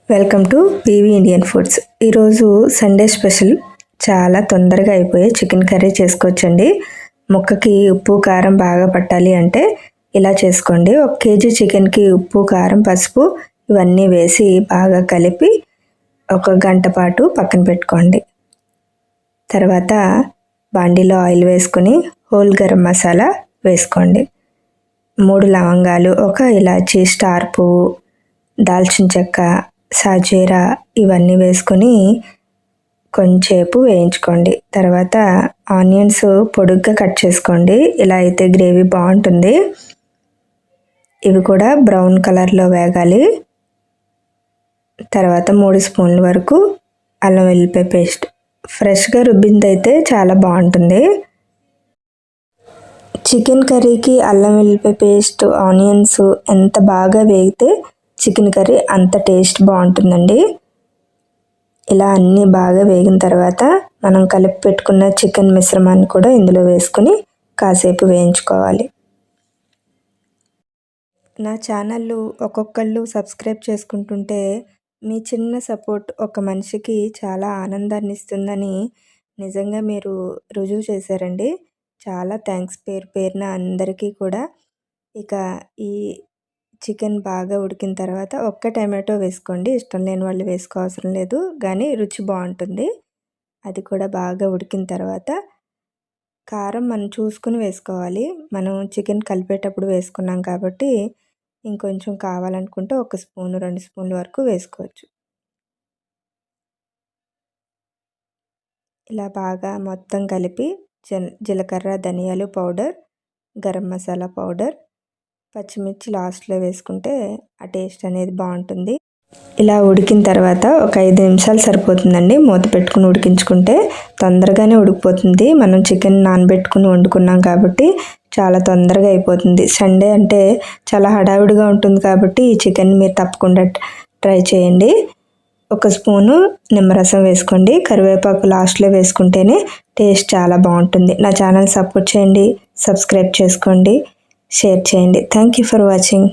Welcome to PV Indian foods. ఈరోజు Sunday special చాలా తొందరగా అయిపోయే చికెన్ కర్రీ చేసుకోవచ్చండి. ముక్కకి ఉప్పు కారం బాగా పట్టాలి అంటే ఇలా చేసుకోండి. 1 కేజీ చికెన్కి ఉప్పు కారం పసుపు ఇవన్నీ వేసి బాగా కలిపి 1 గంట పాటు పక్కన పెట్టుకోండి. తర్వాత బాండీలో ఆయిల్ వేసుకొని హోల్ గరం మసాలా వేసుకోండి. 3 లవంగాలు, 1 ఇలాచీ, స్టార్ పువ్వు, దాల్చిన చెక్క, సాజీరా ఇవన్నీ వేసుకొని కొంచెంసేపు వేయించుకోండి. తర్వాత ఆనియన్స్ పొడుగ్గా కట్ చేసుకోండి. ఇలా అయితే గ్రేవీ బాగుంటుంది. ఇవి కూడా బ్రౌన్ కలర్లో వేగాలి. తర్వాత 3 స్పూన్ల వరకు అల్లం వెల్లిపాయ పేస్ట్, ఫ్రెష్గా రుబ్బిందైతే చాలా బాగుంటుంది. చికెన్ కర్రీకి అల్లం వెల్లిపాయ పేస్ట్, ఆనియన్స్ ఎంత బాగా వేగితే చికెన్ కర్రీ అంత టేస్ట్ బాగుంటుందండి. ఇలా అన్నీ బాగా వేగిన తర్వాత మనం కలిపి పెట్టుకున్న చికెన్ మిశ్రమాన్ని కూడా ఇందులో వేసుకొని కాసేపు వేయించుకోవాలి. నా ఛానల్ ఒక్కొక్కళ్ళు సబ్స్క్రైబ్ చేసుకుంటుంటే మీ చిన్న సపోర్ట్ ఒక మనిషికి చాలా ఆనందాన్ని ఇస్తుందని నిజంగా మీరు రుజువు చేశారండి. చాలా థ్యాంక్స్ పేరు పేరున అందరికీ కూడా. ఇక ఈ చికెన్ బాగా ఉడికిన తర్వాత 1 టమాటో వేసుకోండి. ఇష్టం లేని వాళ్ళు వేసుకోవసరం లేదు, కానీ రుచి బాగుంటుంది. అది కూడా బాగా ఉడికిన తర్వాత కారం మనం చూసుకుని వేసుకోవాలి. మనం చికెన్ కలిపేటప్పుడు వేసుకున్నాం కాబట్టి ఇంకొంచెం కావాలనుకుంటే 1 స్పూను 2 స్పూన్ల వరకు వేసుకోవచ్చు. ఇలా బాగా మొత్తం కలిపి జీలకర్ర, ధనియాలు పౌడర్, గరం మసాలా పౌడర్, పచ్చిమిర్చి లాస్ట్లో వేసుకుంటే ఆ టేస్ట్ అనేది బాగుంటుంది. ఇలా ఉడికిన తర్వాత ఒక 5 నిమిషాలు సరిపోతుందండి. మూత పెట్టుకుని ఉడికించుకుంటే తొందరగానే ఉడికిపోతుంది. మనం చికెన్ నానబెట్టుకుని వండుకున్నాం కాబట్టి చాలా తొందరగా అయిపోతుంది. సండే అంటే చాలా హడావిడిగా ఉంటుంది కాబట్టి ఈ చికెన్ మీరు తప్పకుండా ట్రై చేయండి. 1 స్పూను నిమ్మరసం వేసుకోండి. కరివేపాకు లాస్ట్లో వేసుకుంటేనే టేస్ట్ చాలా బాగుంటుంది. నా ఛానల్ సపోర్ట్ చేయండి, సబ్స్క్రైబ్ చేసుకోండి, షేర్ చేయండి. Thank you for watching.